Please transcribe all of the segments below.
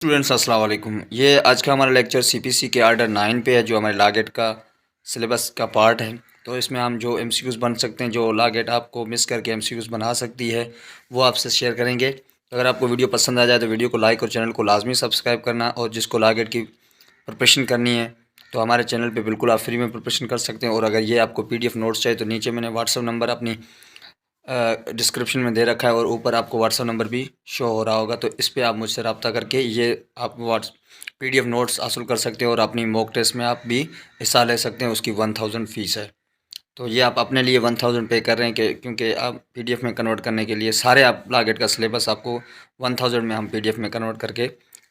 Students अस्सलाम वालेकुम। ये आज का हमारा लेक्चर सीपीसी के आर्डर 9 पे है, जो हमारे लागेट का सिलेबस का पार्ट है। तो इसमें हम जो एमसीक्यूज़ बन सकते हैं, जो लागेट आपको मिस करके एमसीक्यूज़ बना सकती है, वो आपसे शेयर करेंगे। अगर आपको वीडियो पसंद आ जाए तो वीडियो को लाइक और चैनल को लाजमी सब्सक्राइब करना। और जिसको लागेट की प्रिपरेशन करनी है तो हमारे चैनल पे बिल्कुल आप फ्री में प्रिपरेशन कर सकते हैं। और अगर ये आपको पीडीएफ नोट्स चाहिए तो नीचे मैंने व्हाट्सअप नंबर अपनी डिस्क्रिप्शन में दे रखा है और ऊपर आपको व्हाट्सअप नंबर भी शो हो रहा होगा। तो इस पे आप मुझसे रब्ता करके ये आप पीडीएफ नोट्स हासिल कर सकते हैं और अपनी मॉक टेस्ट में आप भी हिस्सा ले सकते हैं। उसकी 1000 फ़ीस है। तो ये आप अपने लिए 1000 पे कर रहे हैं कि क्योंकि आप पीडीएफ में कन्वर्ट करने के लिए सारे आप लागेट का सिलेबस आपको 1000 में हम पीडीएफ में कन्वर्ट करके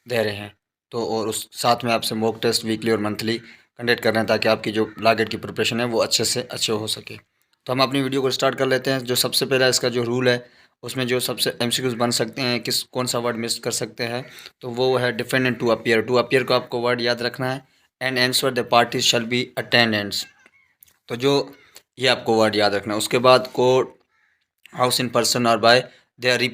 दे रहे हैं। तो और उस साथ में आपसे मॉक टेस्ट वीकली और मंथली कंडक्ट कर रहे हैं ताकि आपकी जो लागेट की प्रिपरेशन है वो अच्छे से अच्छे हो सके। तो हम अपनी वीडियो को स्टार्ट कर लेते हैं। जो सबसे पहला इसका जो रूल है, उसमें जो सबसे एमसीक्यूज बन सकते हैं, कौन सा वर्ड मिस कर सकते हैं, तो वो है defendant to appear. To appear को आपको वर्ड याद रखना है। And answer the party shall be attendants. तो जो ये आपको वर्ड याद रखना है। उसके बाद कोड हाउस इन पर्सन और बाय देयर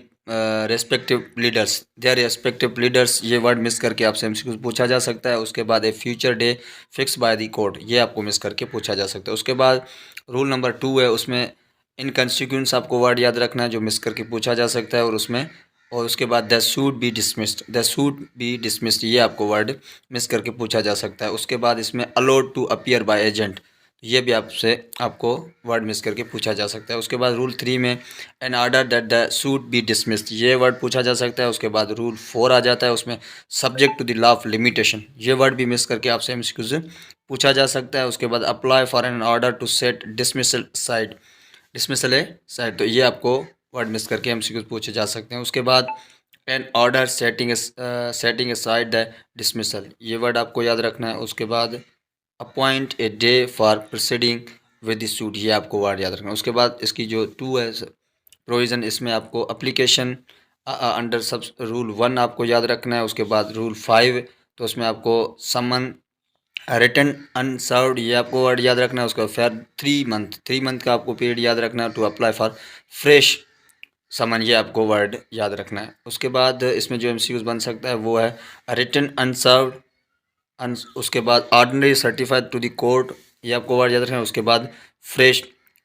रेस्पेक्टिव लीडर्स, ये वर्ड मिस करके आपसे एमसीक्यू पूछा जा सकता है। उसके बाद ए future day fix by the court, ये आपको मिस करके पूछा जा सकता है। उसके बाद रूल नंबर 2 है, उसमें इनकॉन्सिक्वेंस आपको वर्ड याद रखना है जो मिस करके पूछा जा सकता है। और उसके बाद the suit be dismissed, the suit be dismissed, ये आपको वर्ड मिस करके पूछा जा सकता है। उसके बाद इसमें allowed to appear by agent, ये भी आपको वर्ड मिस करके पूछा जा सकता है। उसके बाद रूल 3 में an order that the suit be dismissed, ये वर्ड पूछा जा सकता है। उसके बाद रूल 4 आ जाता है, उसमें subject to the law of limitation, ये वर्ड भी मिस करके आपसे एमसीक्यूज पूछा जा सकता है। उसके बाद apply for an order to set dismissal aside, तो ये आपको वर्ड मिस करके एमसीक्यूज पूछे जा सकते हैं। उसके बाद an order setting aside the dismissal, ये वर्ड आपको याद रखना है। उसके बाद appoint a day for proceeding with the suit, ये आपको वर्ड याद रखना है। उसके बाद इसकी जो 2 है प्रोविज़न, इसमें आपको अप्लीकेशन अंडर सब रूल 1 आपको याद रखना है। उसके बाद रूल 5, तो उसमें आपको समन रिटर्न अनसर्व्ड, ये आपको वर्ड याद रखना है। उसके बाद फिर 3 मंथ का आपको पीरियड याद रखना है टू अप्लाई फॉर फ्रेश समन, ये आपको वर्ड याद रखना है। उसके बाद इसमें जो एमसीक्यूज बन सकता है वो है रिटर्न अनसर्व्ड, उसके बाद ordinary certified to the court, ये आपको वर्ड याद रखना है। उसके बाद फ्रेश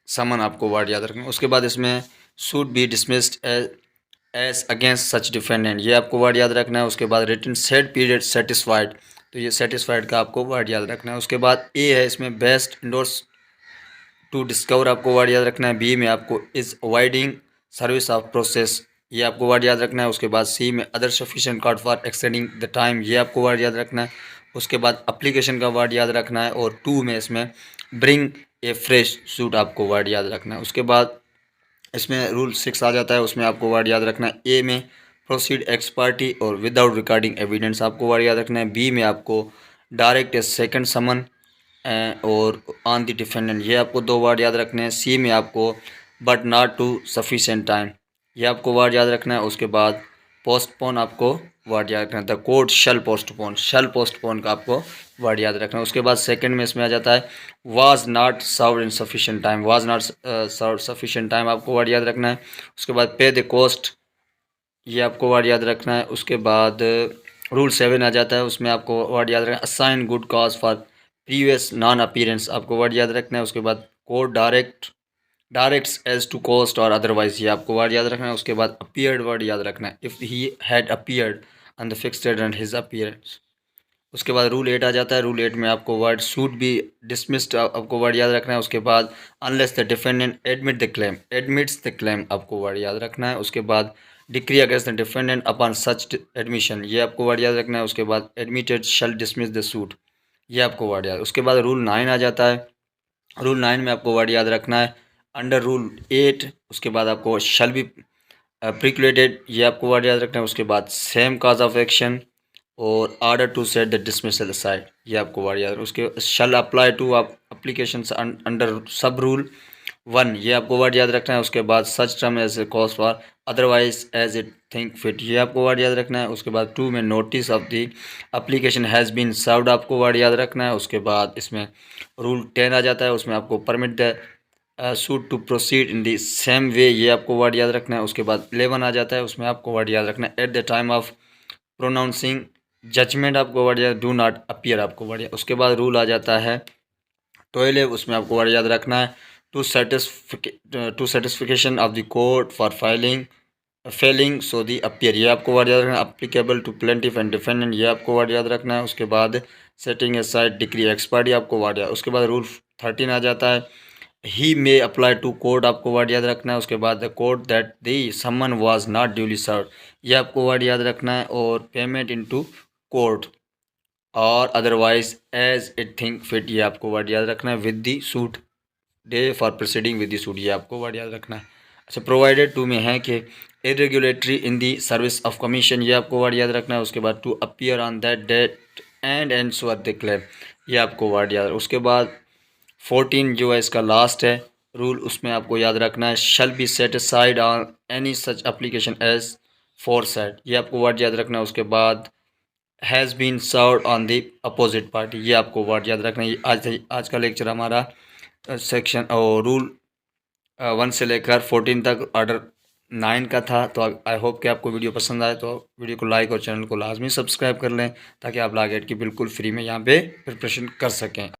समन आपको वर्ड याद रखना है। उसके बाद इसमें suit be dismissed as against such defendant, ये आपको वर्ड याद रखना है। उसके बाद रिटर्न सेट पीरियड सेटिस्फाइड, तो ये सेटिस्फाइड का आपको वर्ड याद रखना है। उसके बाद ए है, इसमें बेस्ट इंडोर्स टू डिस्कवर आपको वर्ड याद रखना है। बी में आपको is avoiding service of process, ये आपको वर्ड याद रखना है। उसके बाद सी में other sufficient card for extending the time, ये आपको वर्ड याद रखना है। उसके बाद अप्लीकेशन का वर्ड याद रखना है। और 2 में इसमें ब्रिंग ए फ्रेश सूट आपको वर्ड याद रखना है। उसके बाद इसमें रूल 6 आ जाता है, उसमें आपको वर्ड याद रखना है। ए में प्रोसीड एक्स पार्टी और विदाउट रिकॉर्डिंग एविडेंस, आपको वर्ड याद रखना है। बी में आपको डायरेक्ट ए सेकंड समन और ऑन द डिफेंडेंट, ये आपको 2 वर्ड याद रखने हैं। सी में आपको but not to sufficient time, ये आपको वर्ड याद रखना है। उसके बाद पोस्टपोन आपको वर्ड याद रखना है। द कोर्ट शल पोस्टपोन का आपको वर्ड याद रखना है। उसके बाद सेकंड में इसमें आ जाता है was not served in sufficient time, was not served sufficient time आपको वर्ड याद रखना है। उसके बाद पे द कॉस्ट, ये आपको वर्ड याद रखना है। उसके बाद रूल 7 आ जाता है, उसमें आपको वर्ड याद रखना है। Assign good cause for previous non appearance, आपको वर्ड याद रखना है। उसके बाद court directs as to cost और अदरवाइज, ये आपको वर्ड याद रखना है। उसके बाद अपीयर्ड वर्ड याद रखना है। If he had appeared on the fixed date and his appearance. उसके बाद रूल 8 आ जाता है। रूल 8 में आपको वर्ड सूट बी डिसमिस्ड आपको वर्ड याद रखना है। उसके बाद unless the defendant admits the claim आपको वर्ड याद रखना है। उसके बाद decree against the defendant upon such admission, ये आपको वर्ड याद रखना है। उसके बाद admitted shall dismiss the suit, ये आपको वर्ड याद। उसके बाद रूल 9 आ जाता है। रूल 9 में आपको वर्ड याद रखना है अंडर रूल 8। उसके बाद आपको शैल बी प्रिक्लेटेड, ये आपको वर्ड याद रखना है। उसके बाद same cause of action or order to set the dismissal aside, ये आपको वर्ड याद। उसके शैल अप्लाई टू आप अप्लीकेशन अंडर सब रूल 1, ये आपको वर्ड याद रखना है। उसके बाद such term as a cause for otherwise as it think fit, ये आपको वर्ड याद रखना है। उसके बाद 2 में notice of the application has been served, आपको वर्ड याद रखना है। उसके बाद इसमें रूल 10 आ जाता है, उसमें आपको permit the suit to proceed in the same way, ये आपको वर्ड याद रखना है। उसके बाद 11 आ जाता है, उसमें आपको वर्ड याद रखना है at the time of pronouncing judgement आपको वर्ड याद, डू नॉट अपीयर आपको वर्ड याद। उसके बाद रूल आ जाता है 12, उसमें आपको वर्ड याद रखना है to satisfaction of the court for failing so the appear, ये आपको वर्ड याद रखना है। Applicable to plaintiff and defendant, ये आपको वर्ड याद रखना है। उसके बाद setting aside decree expert, ये आपको वर्ड याद। उसके बाद रूल 13 आ जाता है he may apply to court, आपको वर्ड याद रखना है। उसके बाद the court that the summon was not duly serve, ये आपको वर्ड याद रखना है। और payment into court or otherwise as it think fit, ये आपको वर्ड याद रखना है। With the suit day for proceeding with the suit, ये आपको वर्ड याद रखना है। अच्छा, प्रोवाइडेड टू में है कि irregulatory in the service of commission, ये आपको वर्ड याद रखना है। उसके बाद to appear on that date and answer the claim, ये आपको वर्ड याद। उसके बाद 14 जो है इसका लास्ट है रूल, उसमें आपको याद रखना है shall be set aside on any such application as aforesaid, ये आपको वर्ड याद रखना है। उसके बाद has been served on the opposite party, ये आपको वर्ड याद रखना है। आज का लेक्चर हमारा सेक्शन और रूल 1 से लेकर 14 तक ऑर्डर 9 का था। तो आई होप कि आपको वीडियो पसंद आए, तो वीडियो को लाइक और चैनल को लाजमी सब्सक्राइब कर लें ताकि आप लागेट की बिल्कुल फ्री में यहाँ पे प्रिपरेशन कर सकें।